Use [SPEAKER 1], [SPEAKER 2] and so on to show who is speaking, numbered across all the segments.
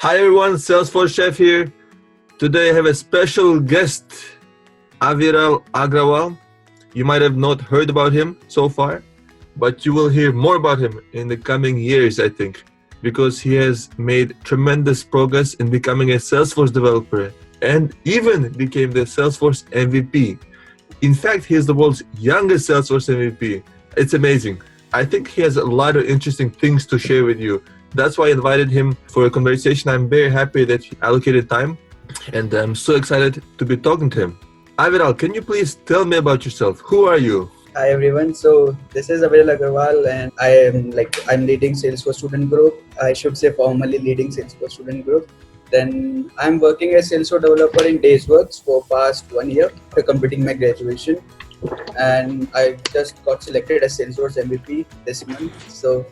[SPEAKER 1] Hi everyone, Salesforce Chef here. Today I have a special guest, Avira Agrawal. You might have not heard about him so far, but you will hear more about him in the coming years, I think, because he has made tremendous progress in becoming a Salesforce developer and even became the Salesforce MVP. In fact, he is the world's youngest Salesforce MVP. It's amazing. I think he has a lot of interesting things to share with you. That's why I invited him for a conversation. I'm very happy that he allocated time, and I'm so excited to be talking to him. Aviral, can you please tell me about yourself? Who are you?
[SPEAKER 2] Hi everyone. So this is Avira Agrawal, and I'm leading Salesforce Student Group. I should say formally leading Salesforce Student Group. Then I'm working as Salesforce developer in Daysworks for past 1 year after completing my graduation, and I just got selected as Salesforce MVP this month. So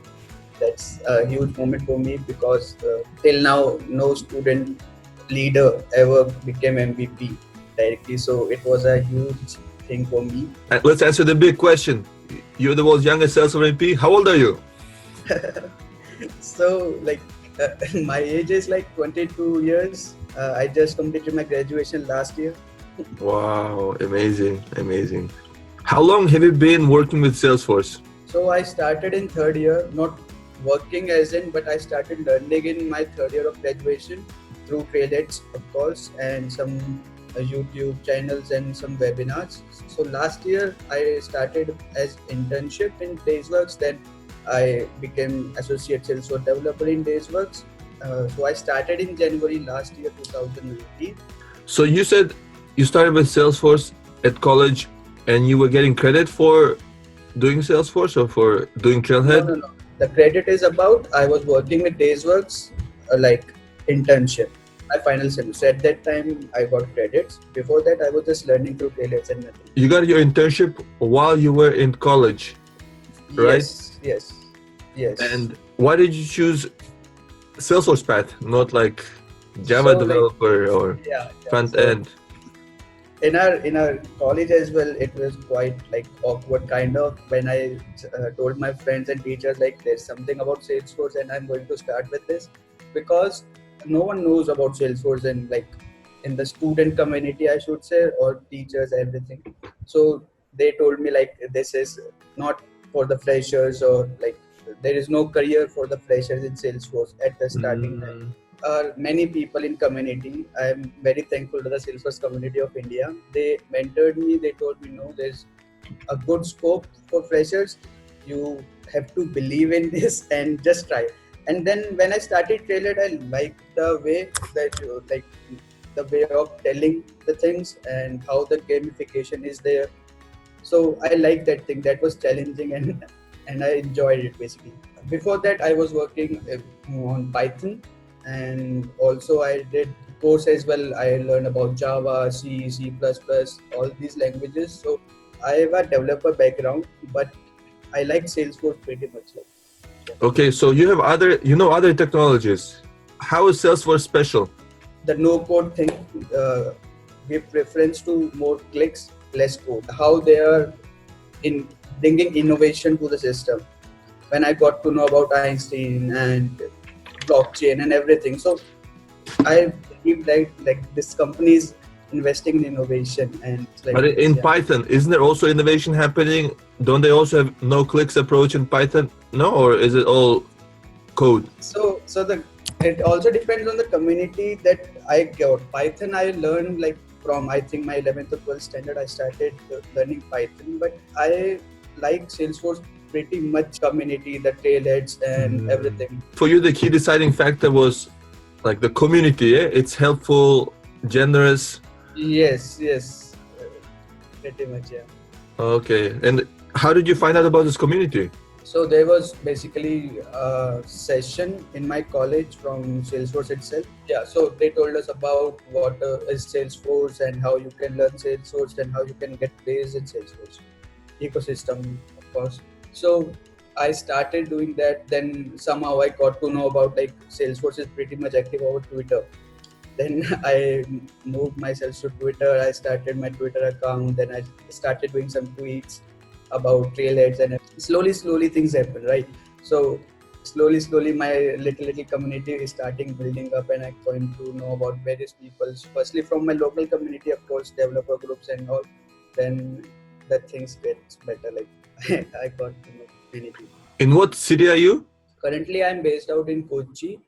[SPEAKER 2] that's a huge moment for me because till now no student leader ever became MVP directly. So it was a huge thing for me.
[SPEAKER 1] And let's answer the big question. You're the world's youngest Salesforce MVP. How old are you?
[SPEAKER 2] So my age is like 22 years. I just completed my graduation last year.
[SPEAKER 1] Wow, amazing. How long have you been working with Salesforce?
[SPEAKER 2] So I started in third year, not working as in, but I started learning in my third year of graduation through credits, of course, and some YouTube channels and some webinars. So last year I started as internship in Daysworks. Then I became associate Salesforce developer in Daysworks. So I started in January last year, 2018.
[SPEAKER 1] So you said you started with Salesforce at college and you were getting credit for doing Salesforce or for doing Trailhead?
[SPEAKER 2] No. The credit is about I was working with Daysworks internship. My final semester. At that time, I got credits. Before that, I was just learning through Trailheads and nothing.
[SPEAKER 1] You got your internship while you were in college, right?
[SPEAKER 2] Yes.
[SPEAKER 1] And why did you choose Salesforce path, not like Java developer or front end?
[SPEAKER 2] In our college as well, it was quite like awkward kind of when I told my friends and teachers like there's something about Salesforce and I'm going to start with this, because no one knows about Salesforce and like in the student community, I should say, or teachers, everything. So they told me like this is not for the freshers, or like there is no career for the freshers in Salesforce at the starting time. Many people in community. I am very thankful to the Salesforce community of India. They mentored me. They told me, no, there's a good scope for freshers. You have to believe in this and just try. And then when I started Trailhead, I liked the way that the way of telling the things and how the gamification is there. So I like that thing. That was challenging and I enjoyed it basically. Before that, I was working on Python. And also I did course as well. I learned about Java, C, C++, all these languages. So I have a developer background, but I like Salesforce pretty much.
[SPEAKER 1] Okay, so you have other technologies. How is Salesforce special?
[SPEAKER 2] The no code thing give preference to more clicks, less code. How they are in bringing innovation to the system. When I got to know about Einstein and blockchain and everything, so I believe like this company is investing in innovation. And
[SPEAKER 1] but in Python, isn't there also innovation happening? Don't they also have no clicks approach in Python? No, or is it all code?
[SPEAKER 2] So it also depends on the community that I got. Python I learned like from I think my 11th or 12th standard I started learning Python, but I like Salesforce pretty much community, the Trailheads and everything.
[SPEAKER 1] For you, the key deciding factor was like the community, eh? It's helpful, generous.
[SPEAKER 2] Yes, pretty much, yeah.
[SPEAKER 1] Okay, and how did you find out about this community?
[SPEAKER 2] So there was basically a session in my college from Salesforce itself. Yeah, so they told us about what is Salesforce and how you can learn Salesforce and how you can get placed in Salesforce ecosystem, of course. So I started doing that. Then somehow I got to know about like Salesforce is pretty much active over Twitter. Then I moved myself to Twitter. I started my Twitter account. Then I started doing some tweets about Trailheads, and slowly things happen, right? So slowly my little community is starting building up, and I going to know about various people, firstly from my local community, of course, developer groups and all. Then the things gets better, like I got to know many people.
[SPEAKER 1] In what city are you?
[SPEAKER 2] Currently I'm based out in Kochi,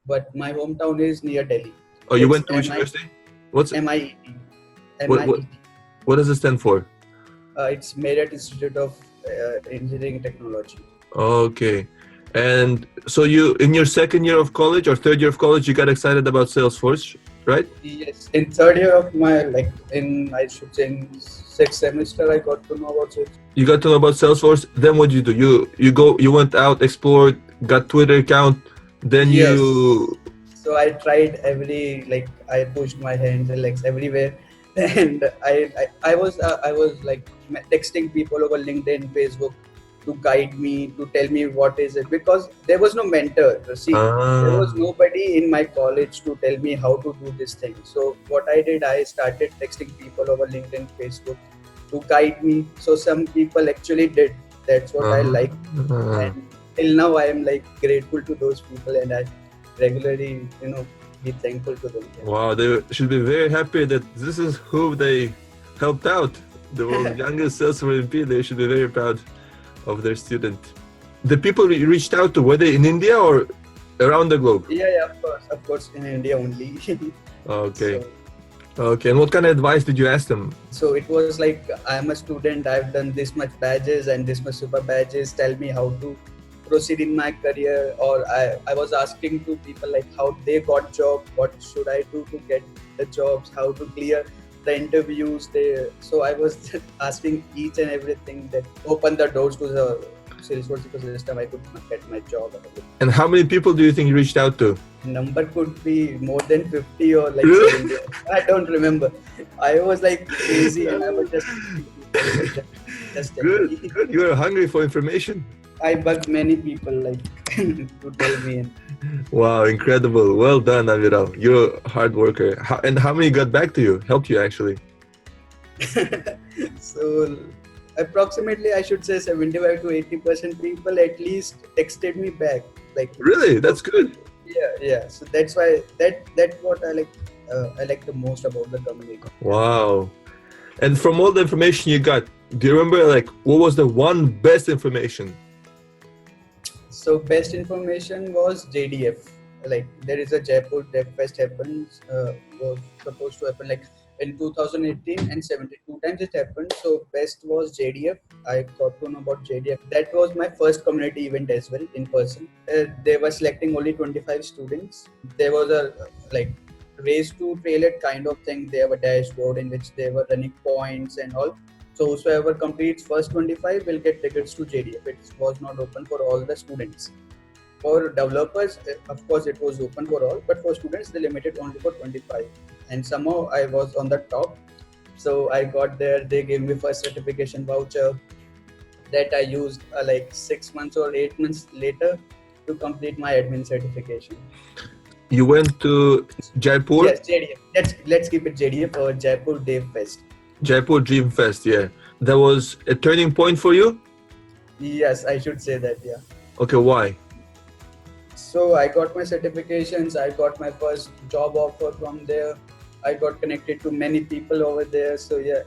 [SPEAKER 2] but my hometown is near Delhi.
[SPEAKER 1] Oh, you
[SPEAKER 2] It's
[SPEAKER 1] went to which university? What's
[SPEAKER 2] MIET.
[SPEAKER 1] what what
[SPEAKER 2] MIET.
[SPEAKER 1] what does it stand for?
[SPEAKER 2] It's Merit Institute of Engineering Technology.
[SPEAKER 1] Okay. And so you, in your second year of college or third year of college, you got excited about Salesforce, right?
[SPEAKER 2] Yes, in third year of my, like in, I should say in sixth semester, I got to know about it.
[SPEAKER 1] You got to know about Salesforce. Then what did you do? You went out, explored, got Twitter account. Then
[SPEAKER 2] Yes.
[SPEAKER 1] you
[SPEAKER 2] So I tried like I pushed my hands and legs everywhere, and I was like texting people over LinkedIn, Facebook to guide me, to tell me what is it, because there was no mentor. See, there was nobody in my college to tell me how to do this thing. So what I did, I started texting people over LinkedIn, Facebook to guide me. So some people actually did. That's what I like. And till now, I am like grateful to those people, and I regularly, be thankful to them.
[SPEAKER 1] Wow, they should be very happy that this is who they helped out. The world's youngest Salesforce MVP. They should be very proud of their student. The people you reached out to, were they in India or around the globe?
[SPEAKER 2] Yeah, of course, in India only.
[SPEAKER 1] Okay. Okay, and what kind of advice did you ask them?
[SPEAKER 2] So it was like, I'm a student, I've done this much badges and this much super badges, tell me how to proceed in my career. Or I was asking to people like how they got job, what should I do to get the jobs, how to clear the interviews there. So I was asking each and everything that opened the doors to the Salesforce ecosystem. I could get my job.
[SPEAKER 1] And how many people do you think you reached out to?
[SPEAKER 2] Number could be more than 50 or like
[SPEAKER 1] Really?
[SPEAKER 2] 70. I don't remember. I was like crazy, and I was just
[SPEAKER 1] Good, good. You are hungry for information.
[SPEAKER 2] I bugged many people like to tell me.
[SPEAKER 1] Wow, incredible. Well done, Avira. You're a hard worker. And how many got back to you, helped you actually?
[SPEAKER 2] So approximately, I should say 75 to 80% people at least texted me back. Like,
[SPEAKER 1] Really? That's good.
[SPEAKER 2] yeah. So that's why that's what I like. I like the most about the community.
[SPEAKER 1] Wow. And from all the information you got, do you remember like what was the one best information?
[SPEAKER 2] So best information was JDF. Like there is a Jaipur Dev Fest happens, was supposed to happen like in 2018 and 72 times it happened. So best was JDF. I got to know about JDF. That was my first community event as well in person. They were selecting only 25 students. There was a like race to trailhead kind of thing. They have a dashboard in which they were running points and all. So whosoever completes first 25 will get tickets to JDF. It was not open for all the students. For developers, of course, it was open for all, but for students, they limited only for 25. And somehow I was on the top. So I got there, they gave me first certification voucher that I used like 6 months or 8 months later to complete my admin certification.
[SPEAKER 1] You went to Jaipur?
[SPEAKER 2] Yes, JDF. Let's keep it JDF or Jaipur Dev Fest.
[SPEAKER 1] Jaipur Dream Fest, yeah. That was a turning point for you?
[SPEAKER 2] Yes, I should say that, yeah.
[SPEAKER 1] Okay, why?
[SPEAKER 2] So I got my certifications, I got my first job offer from there. I got connected to many people over there. So yeah.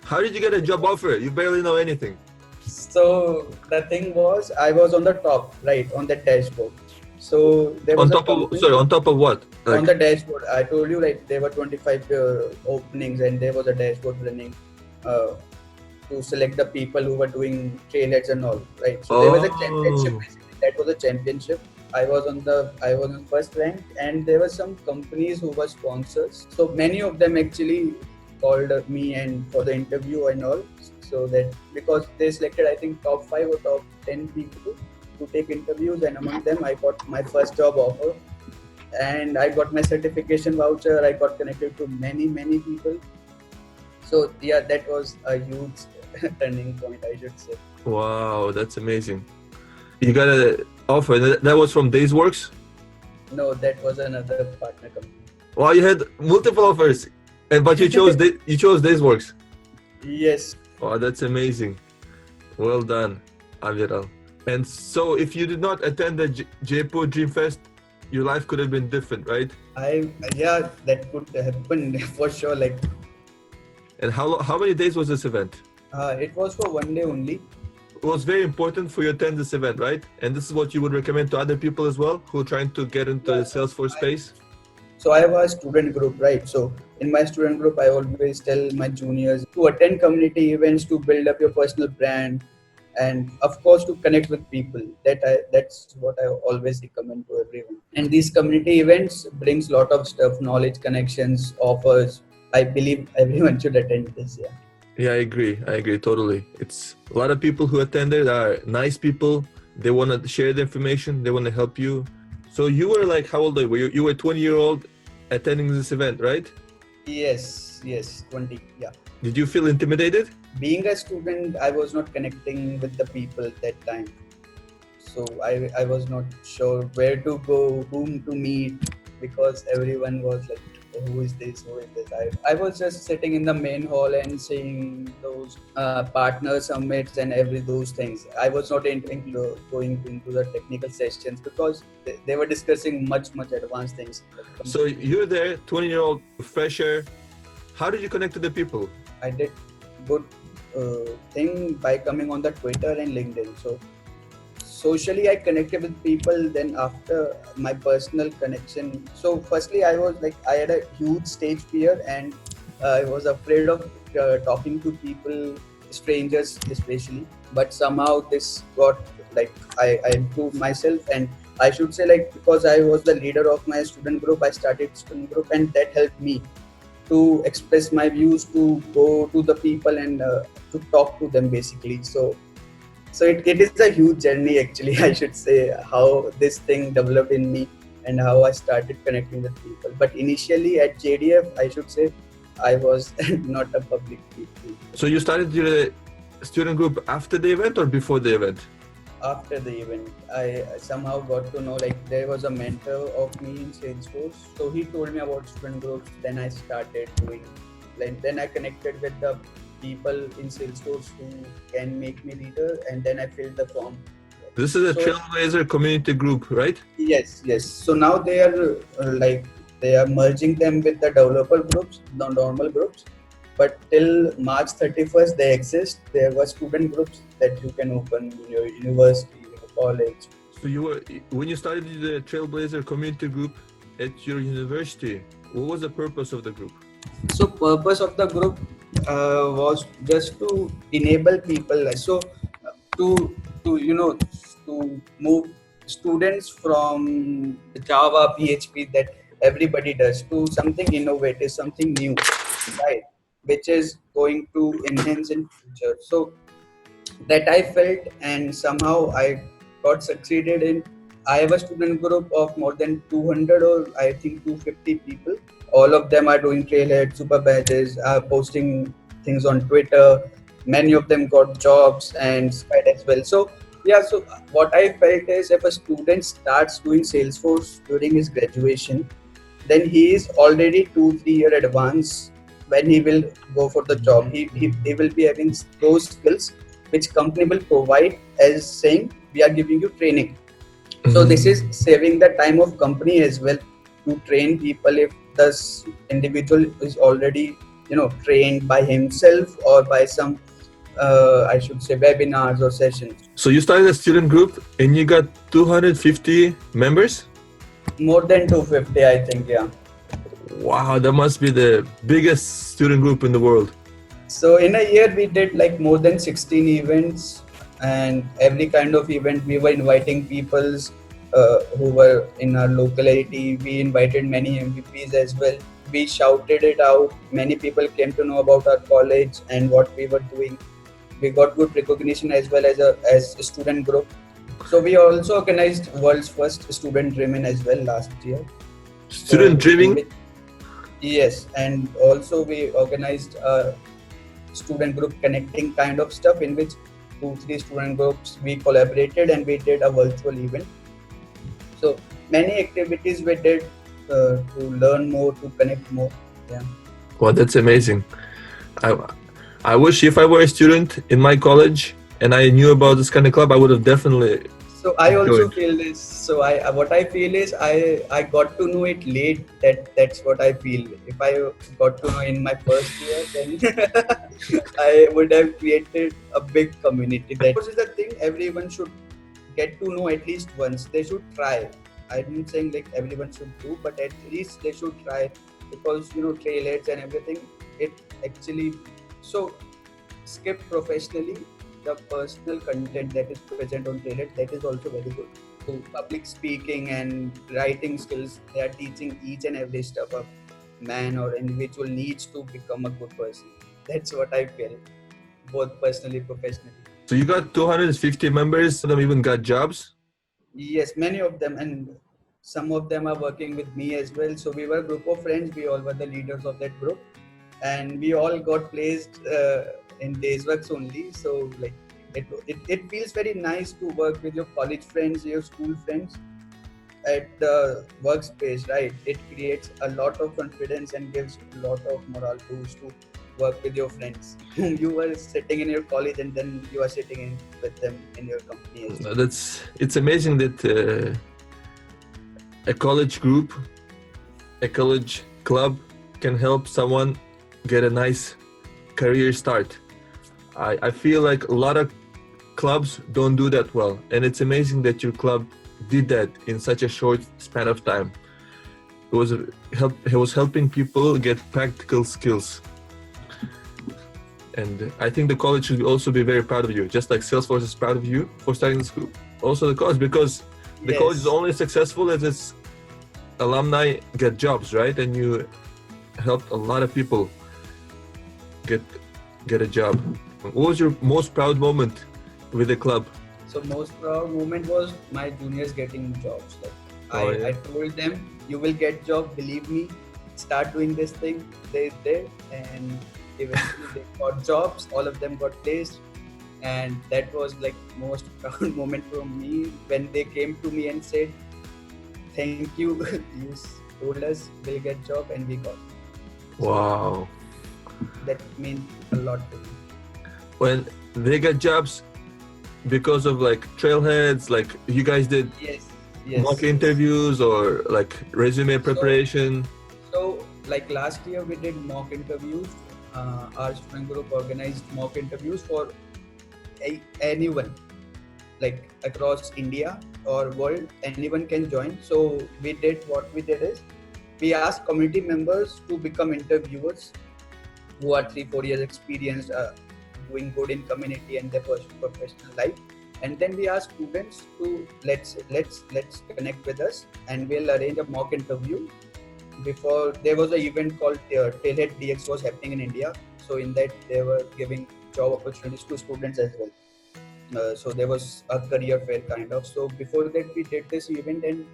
[SPEAKER 1] How did you get a job offer? You barely know anything.
[SPEAKER 2] So the thing was, I was on the top, right, on the dashboard. So there was
[SPEAKER 1] on top of what?
[SPEAKER 2] On the dashboard, I told you like there were 25 openings, and there was a dashboard running to select the people who were doing trailheads and all, right? So there was a championship. Basically. That was a championship. I was on first rank, and there were some companies who were sponsors. So many of them actually called me and for the interview and all. So that because they selected, I think top 5 or top 10 people to take interviews, and among them I got my first job offer, and I got my certification voucher. I got connected to many people. So yeah, that was a huge turning point, I should say.
[SPEAKER 1] Wow, that's amazing. You got an offer. That was from Daysworks?
[SPEAKER 2] No, that was another partner company.
[SPEAKER 1] Wow, you had multiple offers, but you chose Daysworks.
[SPEAKER 2] Yes.
[SPEAKER 1] Wow, that's amazing. Well done, Avira. And so if you did not attend the Jaipur Dream Fest, your life could have been different, right?
[SPEAKER 2] Yeah, that could happen for sure. Like,
[SPEAKER 1] And how many days was this event?
[SPEAKER 2] it was for one day only.
[SPEAKER 1] It was very important for you to attend this event, right? And this is what you would recommend to other people as well who are trying to get into the
[SPEAKER 2] Yeah,
[SPEAKER 1] Salesforce space?
[SPEAKER 2] so I have a student group, right? So in my student group, I always tell my juniors to attend community events to build up your personal brand, and of course to connect with people. That's what I always recommend to everyone. And these community events brings lot of stuff, knowledge, connections, offers. I believe everyone should attend this. Yeah.
[SPEAKER 1] Yeah, I agree. I agree totally. It's a lot of people who attended are nice people. They want to share the information. They want to help you. So you were like, how old are you? You were 20-year-old attending this event, right?
[SPEAKER 2] Yes, 20. Yeah.
[SPEAKER 1] Did you feel intimidated?
[SPEAKER 2] Being a student, I was not connecting with the people that time. So I was not sure where to go, whom to meet, because everyone was like, "Oh, who is this? Who is this?" I was just sitting in the main hall and seeing those partner summits and those things. I was not going into the technical sessions because they were discussing much advanced things.
[SPEAKER 1] So you're there, 20-year-old fresher. How did you connect to the people?
[SPEAKER 2] I did good thing by coming on the Twitter and LinkedIn. So socially I connected with people. Then after my personal connection, so firstly I was like, I had a huge stage fear, and I was afraid of talking to people, strangers especially. But somehow this got like, I improved myself, and I should say, like, because I was the leader of my student group, I started student group, and that helped me to express my views, to go to the people, and to talk to them basically. So it is a huge journey actually. I should say how this thing developed in me and how I started connecting with people. But initially at JDF, I should say I was not a public people.
[SPEAKER 1] So you started your student group after the event or before the event?
[SPEAKER 2] After the event, I somehow got to know, like, there was a mentor of me in Salesforce. So he told me about student groups. Then I started doing, then I connected with the people in Salesforce who can make me leader, and then I filled the form.
[SPEAKER 1] This is a
[SPEAKER 2] So
[SPEAKER 1] Trailblazer community group, right?
[SPEAKER 2] yes. So now they are they are merging them with the developer groups, the normal groups. But till March 31st, they exist. There were student groups that you can open in your university, in your college.
[SPEAKER 1] So you were, when you started the Trailblazer community group at your university, what was the purpose of the group?
[SPEAKER 2] So purpose of the group was just to enable people, so to to move students from Java, PHP that everybody does, to something innovative, something new, right? Which is going to enhance in future. So that I felt, and somehow I got succeeded in. I have a student group of more than 200, or I think 250 people. All of them are doing trailhead, super badges, are posting things on Twitter. Many of them got jobs and Skype as well. So yeah, so what I felt is, if a student starts doing Salesforce during his graduation, then he is already 2-3 year advance when he will go for the job. He will be having those skills which company will provide as saying, we are giving you training. So this is saving the time of company as well to train people if this individual is already trained by himself or by some I should say webinars or sessions.
[SPEAKER 1] So you started a student group and you got 250 members?
[SPEAKER 2] More than 250, I think, yeah.
[SPEAKER 1] Wow, that must be the biggest student group in the world.
[SPEAKER 2] So in a year we did like more than 16 events, and every kind of event we were inviting peoples who were in our locality. We invited many MVPs as well. We shouted it out. Many people came to know about our college and what we were doing. We got good recognition as well as a student group. So we also organized world's first student Dreamin as well last year.
[SPEAKER 1] Student Dreamin?
[SPEAKER 2] Yes, and also we organized a student group connecting kind of stuff, in which 2-3 student groups we collaborated and we did a virtual event. So many activities we did to learn more, to connect more. Yeah.
[SPEAKER 1] Wow, that's amazing. I wish if I were a student in my college, and I knew about this kind of club, I would have definitely
[SPEAKER 2] So I also
[SPEAKER 1] joined.
[SPEAKER 2] feel this. So I what I feel is I got to know it late. That's what I feel. If I got to know in my first year, then I would have created a big community. That is the thing. Everyone should get to know at least once. They should try. I'm not saying like everyone should do, but at least they should try, because trailheads and everything. It actually so skip professionally the personal content that is present on Trailhead, that is also very good. So public speaking and writing skills, they are teaching each and every step a man or individual needs to become a good person. That's what I feel, both personally, professionally.
[SPEAKER 1] So you got 250 members. Some of them even got jobs.
[SPEAKER 2] Yes, many of them, and some of them are working with me as well. So we were a group of friends. We all were the leaders of that group, and we all got placed in days works only. So like it feels very nice to work with your college friends, your school friends at the workspace, right? It creates a lot of confidence and gives a lot of morale boost to work with your friends whom you were sitting in your college, and then you are sitting in with them in your company as well.
[SPEAKER 1] It's amazing that a college group, a college club can help someone get a nice career start. I feel like a lot of clubs don't do that well, and it's amazing that your club did that in such a short span of time. It was helping people get practical skills, and I think the college should also be very proud of you, just like Salesforce is proud of you for starting this group. Also the college, because the college is only successful as its alumni get jobs, right? And you helped a lot of people get a job. What was your most proud moment with the club?
[SPEAKER 2] So most proud moment was my juniors getting jobs. Like I told them, you will get job, believe me, start doing this thing. They did, and eventually they got jobs. All of them got placed, and that was like most proud moment for me when they came to me and said, "Thank you, you told us we'll get job, and we got."
[SPEAKER 1] Wow.
[SPEAKER 2] That means a lot to me.
[SPEAKER 1] When they got jobs because of like trailheads, like you guys did
[SPEAKER 2] Yes.
[SPEAKER 1] mock interviews or like resume preparation.
[SPEAKER 2] So like last year we did mock interviews. Our student group organized mock interviews for anyone, like across India or world. Anyone can join. So what we did is we asked community members to become interviewers who are 3-4 years experienced, doing good in community and their professional life. And then we ask students to let's connect with us, and we'll arrange a mock interview. Before, there was an event called Tailhead DX was happening in India. So in that they were giving job opportunities to students as well. So there was a career fair kind of. So before that we did this event, and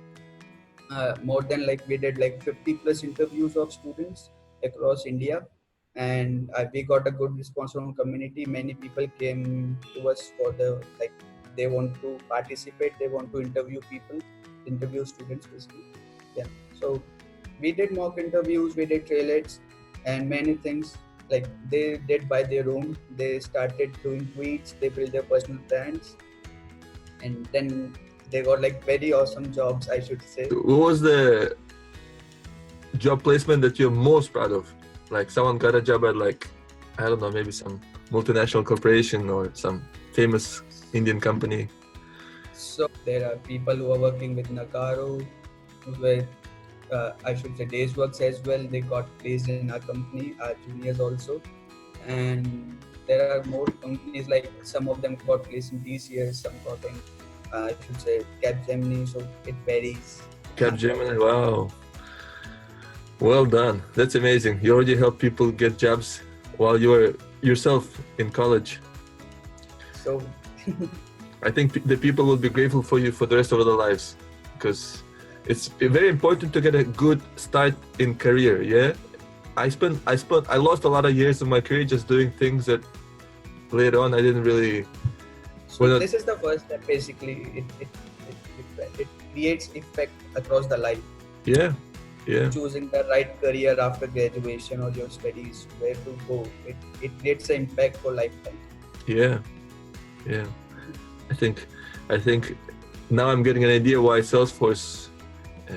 [SPEAKER 2] more than like we did like 50 plus interviews of students across India, and we got a good response from community. Many people came to us for the like they want to participate, they want to interview students basically. Yeah. So we did mock interviews, we did trailheads, and many things like they did by their own. They started doing tweets, they built their personal brands, and then they got like very awesome jobs, I should say.
[SPEAKER 1] What was the job placement that you're most proud of? Like someone got a job at like, I don't know, maybe some multinational corporation or some famous Indian company.
[SPEAKER 2] So there are people who are working with Nakaro, with I should say Days Works as well. They got placed in our company, our juniors also. And there are more companies, like some of them got placed in TCS, some got in I should say Capgemini, so it varies.
[SPEAKER 1] Capgemini, wow. Well done. That's amazing. You already helped people get jobs while you were yourself in college.
[SPEAKER 2] So
[SPEAKER 1] I think the people will be grateful for you for the rest of their lives, because it's very important to get a good start in career. Yeah, I lost a lot of years of my career just doing things that later on I didn't really.
[SPEAKER 2] So this is the first step. Basically, it creates effect across the life.
[SPEAKER 1] Yeah.
[SPEAKER 2] Choosing the right career after graduation or your studies, where to go. It creates an impact for lifetime.
[SPEAKER 1] Yeah. Yeah. I think, I think now I'm getting an idea why Salesforce uh,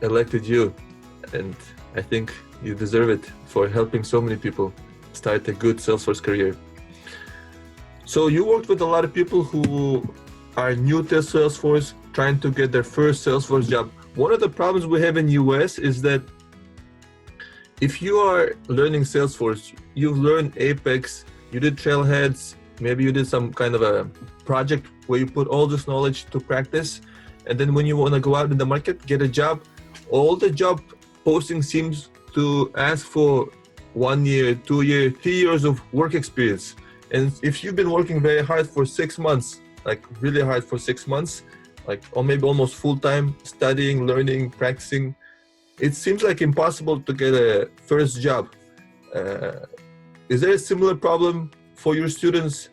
[SPEAKER 1] elected you, and I think you deserve it for helping so many people start a good Salesforce career. So you worked with a lot of people who are new to Salesforce, trying to get their first Salesforce job. One of the problems we have in US is that if you are learning Salesforce, you've learned Apex, you did Trailheads, maybe you did some kind of a project where you put all this knowledge to practice, and then when you want to go out in the market, get a job, all the job posting seems to ask for 1 year, 2 year, 3 years of work experience. And if you've been working very hard for 6 months, like really hard for 6 months, like or maybe almost full time studying, learning, practicing, it seems like impossible to get a first job. Uh, is there a similar problem for your students?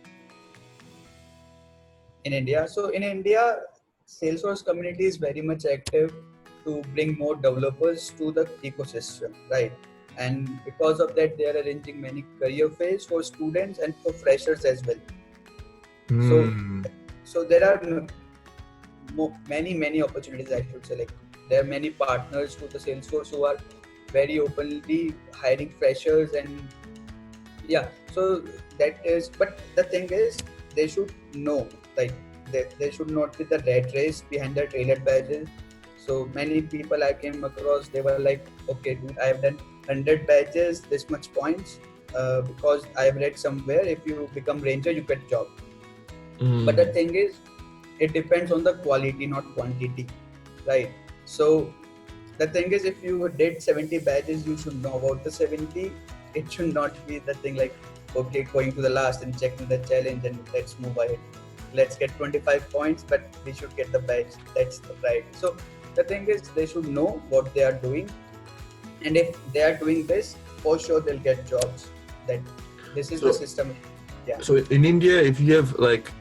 [SPEAKER 2] In India. So in India, Salesforce community is very much active to bring more developers to the ecosystem, right? And because of that, they are arranging many career fairs for students and for freshers as well. So,
[SPEAKER 1] Hmm.
[SPEAKER 2] so there are many opportunities. I should say, like there are many partners to the Salesforce who are very openly hiring freshers, and yeah. So that is, but the thing is, they should know, like they should not be the red race behind the trailer badges. So many people I came across, they were like, okay dude, I have done 100 badges, this much points, because I have read somewhere if you become ranger you get job. But the
[SPEAKER 1] Hmm.
[SPEAKER 2] thing is, it depends on the quality, not quantity, right? So the thing is, if you did 70 badges, you should know about the 70. It should not be the thing like, okay, going to the last and checking the challenge and let's move ahead. Let's get 25 points, but we should get the badge. That's the right. So the thing is, they should know what they are doing, and if they are doing this, for sure they'll get jobs. That this is the
[SPEAKER 1] So,
[SPEAKER 2] system. Yeah.
[SPEAKER 1] so in India, if you have like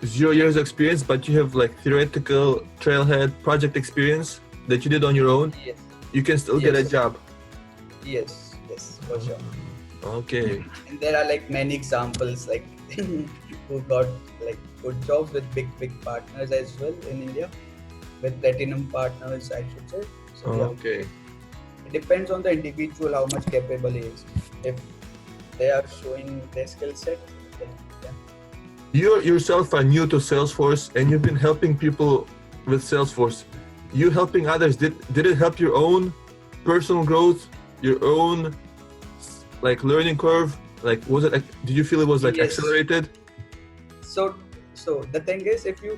[SPEAKER 1] 0 years experience, but you have like theoretical trailhead project experience that you did on your own,
[SPEAKER 2] Yes.
[SPEAKER 1] you can still get a
[SPEAKER 2] Yes.
[SPEAKER 1] job.
[SPEAKER 2] Yes. Yes. For sure.
[SPEAKER 1] Okay.
[SPEAKER 2] And there are like many examples like who got like good jobs with big partners as well in India, with platinum partners I should say. So yeah,
[SPEAKER 1] Okay.
[SPEAKER 2] it depends on the individual how much capable he is. If they are showing their skill set, then yeah.
[SPEAKER 1] You yourself are new to Salesforce and you've been helping people with Salesforce. You helping others, did it help your own personal growth, your own like learning curve? Like was it did you feel it was like
[SPEAKER 2] Yes.
[SPEAKER 1] accelerated?
[SPEAKER 2] So so the thing is, if you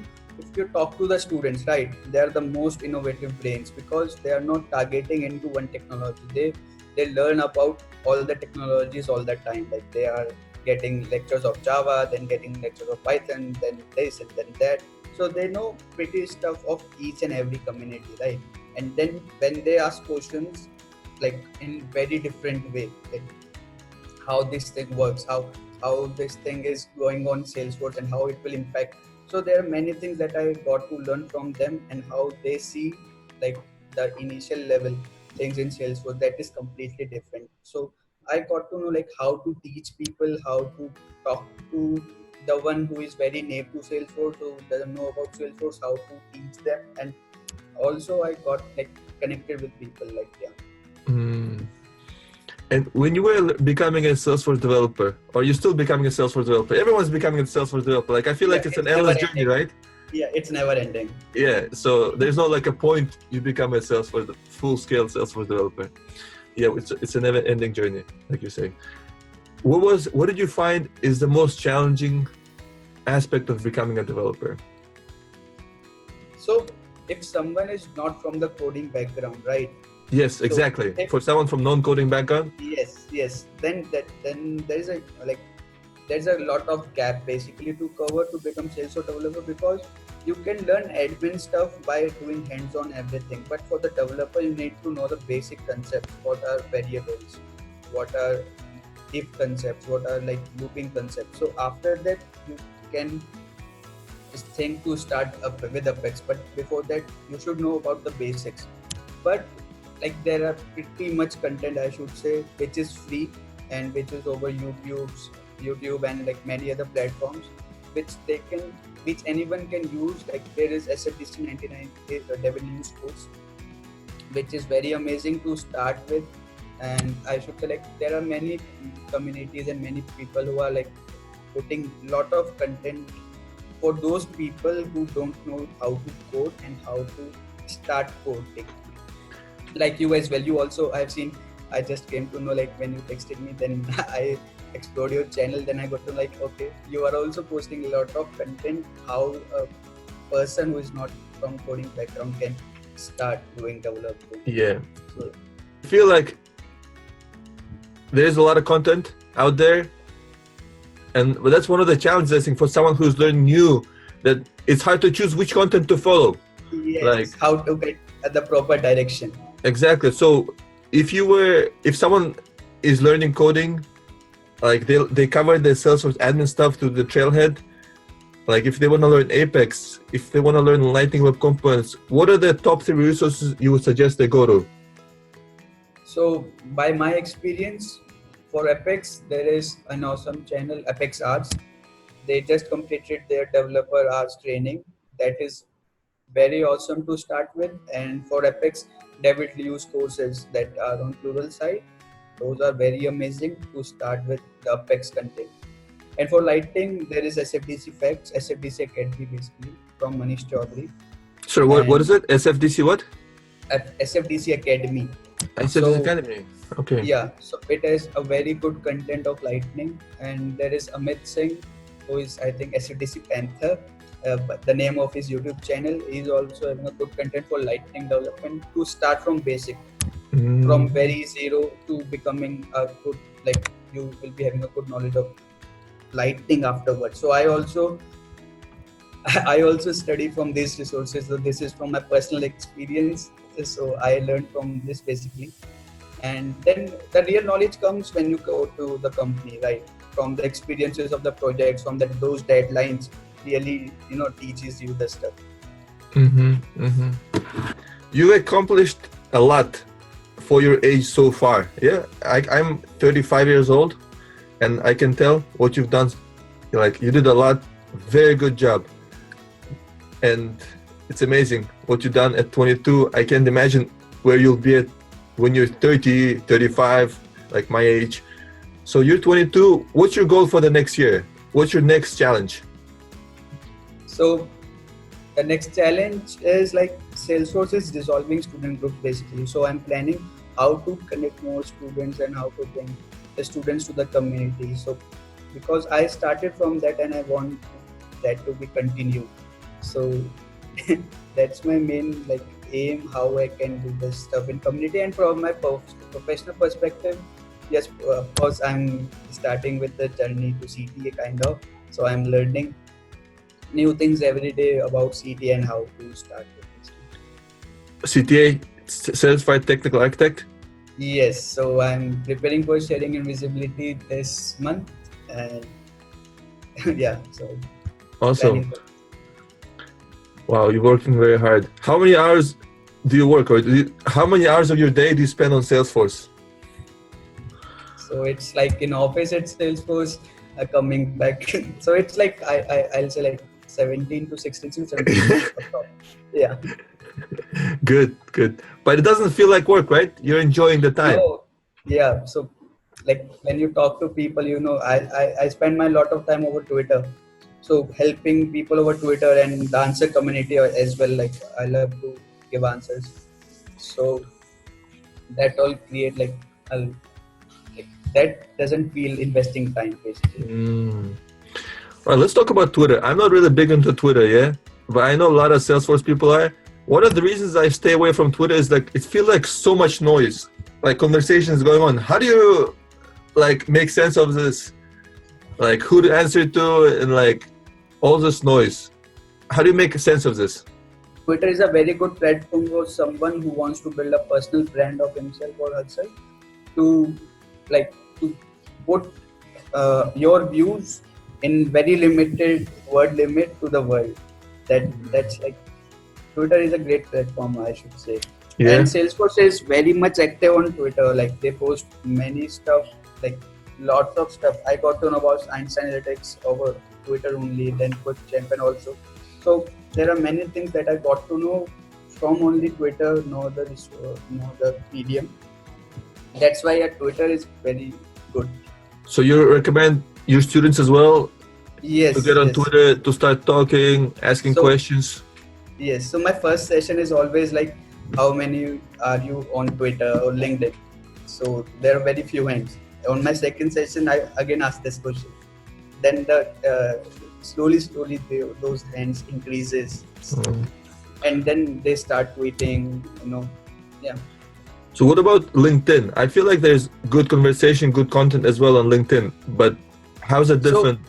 [SPEAKER 2] talk to the students, right, they are the most innovative brains because they are not targeting into one technology. They learn about all the technologies all the time. Like they are getting lectures of Java, then getting lectures of Python, then this and then that. So they know pretty stuff of each and every community, right? And then when they ask questions, like in very different way, like how this thing works, how this thing is going on Salesforce and how it will impact. So there are many things that I got to learn from them and how they see like the initial level things in Salesforce that is completely different. So I got to know like how to teach people, how to talk to the one who is very new to Salesforce, who doesn't know about Salesforce, how to teach them, and also I got like connected with people like yeah.
[SPEAKER 1] Mm. And when you were becoming a Salesforce developer, or you're still becoming a Salesforce developer, everyone's becoming a Salesforce developer. Like I feel
[SPEAKER 2] Yeah,
[SPEAKER 1] like it's an
[SPEAKER 2] it's never
[SPEAKER 1] endless journey,
[SPEAKER 2] ending.
[SPEAKER 1] right?
[SPEAKER 2] Yeah, it's never ending.
[SPEAKER 1] Yeah. So there's no like a point you become a Salesforce full-scale Salesforce developer. Yeah, it's a never-ending journey, like you say. What did you find is the most challenging aspect of becoming a developer?
[SPEAKER 2] So if someone is not from the coding background, right?
[SPEAKER 1] Yes,
[SPEAKER 2] So
[SPEAKER 1] exactly.
[SPEAKER 2] if
[SPEAKER 1] For someone from non-coding background.
[SPEAKER 2] yes, then there is a like there's a lot of gap basically to cover to become Salesforce developer because you can learn admin stuff by doing hands-on everything, but for the developer you need to know the basic concepts. What are variables? What are if concepts? What are like looping concepts? So after that you can just think to start up with Apex, but before that you should know about the basics. But like there are pretty much content I should say which is free and which is over YouTube and like many other platforms. which anyone can use. Like there is SFDC 99 Devil News course, which is very amazing to start with. And I should say, like, there are many communities and many people who are like putting lot of content for those people who don't know how to code and how to start coding. Like you as well, you also, I've seen, I just came to know, like when you texted me, then I explored your channel, then I got to like, okay, you are also posting a lot of content how a person who is not from coding background can start doing development.
[SPEAKER 1] Yeah.
[SPEAKER 2] So,
[SPEAKER 1] I feel like there's a lot of content out there, but that's one of the challenges, I think, for someone who's learning new, that it's hard to choose which content to follow.
[SPEAKER 2] yes,
[SPEAKER 1] Like
[SPEAKER 2] how to get the proper direction.
[SPEAKER 1] exactly. So if someone is learning coding, like they cover the Salesforce admin stuff to the trailhead. Like if they want to learn Apex, if they want to learn Lightning Web Components, what are the top 3 resources you would suggest they go to?
[SPEAKER 2] So by my experience, for Apex, there is an awesome channel, Apex Arts. They just completed their developer arts training. That is very awesome to start with. And for Apex, David Liu's courses that are on plural side, those are very amazing to start with the Apex content. And for Lightning, there is SFDC Facts, SFDC Academy basically from Manish Chaudhary.
[SPEAKER 1] Sure, what is it? SFDC what?
[SPEAKER 2] SFDC Academy.
[SPEAKER 1] SFDC Academy. Okay.
[SPEAKER 2] Yeah, so it has a very good content of Lightning, and there is Amit Singh, who is, I think, SFDC Panther, but the name of his YouTube channel. Is also having a good content for Lightning development to start from basic, from very zero to becoming a good, like you will be having a good knowledge of Lightning afterwards. So I also study from these resources. So this is from my personal experience. So I learned from this basically. And then the real knowledge comes when you go to the company, right? From the experiences of the projects, from those deadlines, really, teaches you the stuff.
[SPEAKER 1] You accomplished a lot for your age so far. Yeah, I'm 35 years old, and I can tell what you've done. Like you did a lot, very good job, and it's amazing what you've done at 22. I can't imagine where you'll be at when you're 30, 35, like my age. So you're 22. What's your goal for the next year? What's your next challenge?
[SPEAKER 2] So the next challenge is like Salesforce is dissolving student groups basically. So I'm planning how to connect more students and how to bring the students to the community. So because I started from that and I want that to be continued. So that's my main like aim, how I can do this stuff in community. And from my professional perspective, yes, of course I'm starting with the journey to CTA kind of. So I'm learning new things every day about CTA and how to start with this.
[SPEAKER 1] CTA, Certified Technical Architect?
[SPEAKER 2] Yes, so I'm preparing for sharing and visibility this month, and yeah, so
[SPEAKER 1] awesome. Wow, you're working very hard. How many hours do you work, or how many hours of your day do you spend on Salesforce?
[SPEAKER 2] So it's like in office at Salesforce, coming back. So it's like I'll say like 17 to 16 to 17. Yeah.
[SPEAKER 1] Good. But it doesn't feel like work, right? You're enjoying the time.
[SPEAKER 2] No, yeah. So like when you talk to people, I spend my lot of time over Twitter. So helping people over Twitter and the answer community as well. Like I love to give answers. So that all create like that doesn't feel investing time basically.
[SPEAKER 1] All right, let's talk about Twitter. I'm not really big into Twitter, yeah, but I know a lot of Salesforce people are. One of the reasons I stay away from Twitter is like it feels like so much noise, like conversations going on. How do you like make sense of this? Like who to answer to and like all this noise. How do you make sense of this?
[SPEAKER 2] Twitter is a very good platform for someone who wants to build a personal brand of himself or herself to put your views in very limited word limit to the world. That's like Twitter is a great platform, I should say. Yeah. And Salesforce is very much active on Twitter. Like they post many stuff, like lots of stuff. I got to know about science analytics over Twitter only, then put champion also. So there are many things that I got to know from only Twitter, no the medium. That's why Twitter is very good.
[SPEAKER 1] So you recommend your students as well to
[SPEAKER 2] Yes,
[SPEAKER 1] get on
[SPEAKER 2] yes.
[SPEAKER 1] Twitter, to start talking, asking
[SPEAKER 2] So
[SPEAKER 1] questions?
[SPEAKER 2] yes, so my first session is always like, how many are you on Twitter or LinkedIn? So there are very few hands. On my second session, I again ask this question. Then slowly those hands increases,
[SPEAKER 1] Mm.
[SPEAKER 2] and then they start tweeting. Yeah.
[SPEAKER 1] So what about LinkedIn? I feel like there's good conversation, good content as well on LinkedIn, but how's it
[SPEAKER 2] So
[SPEAKER 1] different?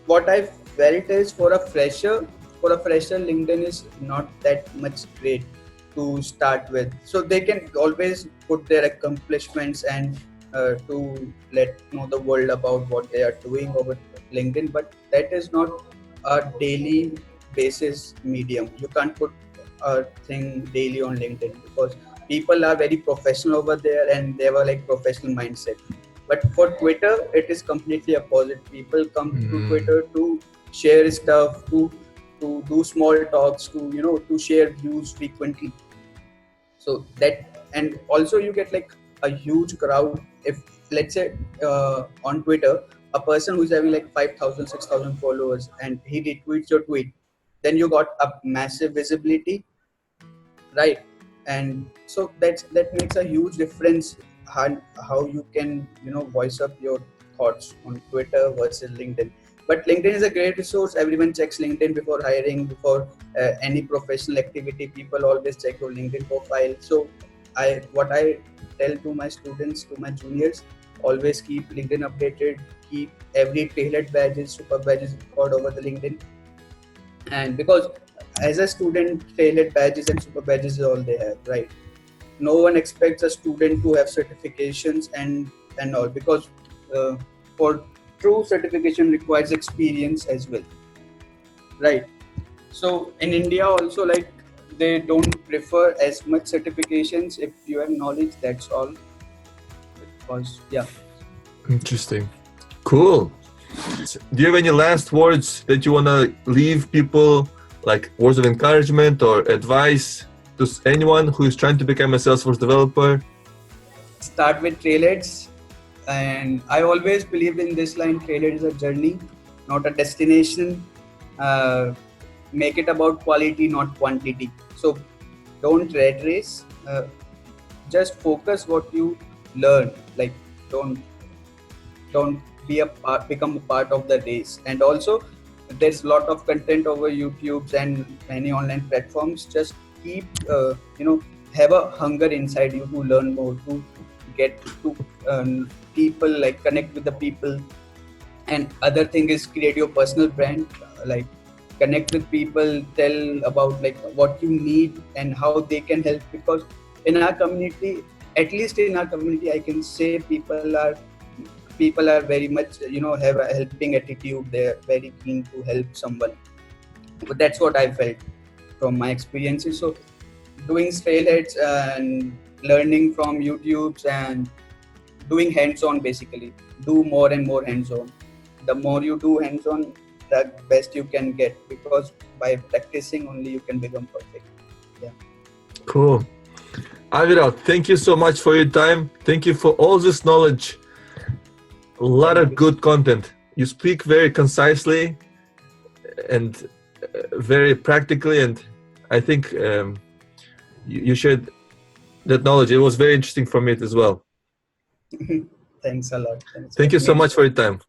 [SPEAKER 2] what I felt is for a fresher, LinkedIn is not that much great to start with. So they can always put their accomplishments and to let know the world about what they are doing over LinkedIn, but that is not a daily basis medium. You can't put a thing daily on LinkedIn because people are very professional over there and they have a like professional mindset. But for Twitter, it is completely opposite. People come to
[SPEAKER 1] Mm.
[SPEAKER 2] Twitter to share stuff, to do small talks, to share views frequently. So that, and also you get like a huge crowd. If let's say on Twitter, a person who's having like 5,000, 6,000 followers, and he retweets your tweet, then you got a massive visibility, right? And so that makes a huge difference how you can voice up your thoughts on Twitter versus LinkedIn. But LinkedIn is a great resource. Everyone checks LinkedIn before hiring, before any professional activity. People always check your LinkedIn profile. So what I tell to my students, to my juniors, always keep LinkedIn updated, keep every tailored badges, super badges record over the LinkedIn. And because as a student, tailored badges and super badges is all they have, right? No one expects a student to have certifications and all, because uh, for true certification requires experience as well, right? So in India also, like, they don't prefer as much certifications. If you have knowledge, that's all. Because yeah.
[SPEAKER 1] Interesting. Cool. Do you have any last words that you want to leave people, like words of encouragement or advice to anyone who is trying to become a Salesforce developer?
[SPEAKER 2] Start with trailheads, and I always believed in this line: trailhead is a journey, not a destination. uh, make it about quality, not quantity. So don't red race, just focus what you learn. Like, don't don't become a part of the race. And also, there's a lot of content over YouTube and many online platforms. Just keep have a hunger inside you to learn more, to get to people, like connect with the people. And other thing is create your personal brand, like connect with people, tell about like what you need and how they can help. Because in our community, at least in our community, I can say people are very much have a helping attitude. They're very keen to help someone. But that's what I felt from my experiences. So doing trailheads and learning from YouTubes and doing hands-on, basically do more and more hands-on. The more you do hands-on, the best you can get, because by practicing only you can become perfect. Yeah.
[SPEAKER 1] Cool. Avira, thank you so much for your time. Thank you for all this knowledge. A lot
[SPEAKER 2] Thank
[SPEAKER 1] of
[SPEAKER 2] you.
[SPEAKER 1] good content. You speak very concisely and very practically, and I think you shared that knowledge. It was very interesting for me as well.
[SPEAKER 2] Thanks a lot. Thanks.
[SPEAKER 1] Thank
[SPEAKER 2] It
[SPEAKER 1] you so
[SPEAKER 2] means
[SPEAKER 1] much for your time.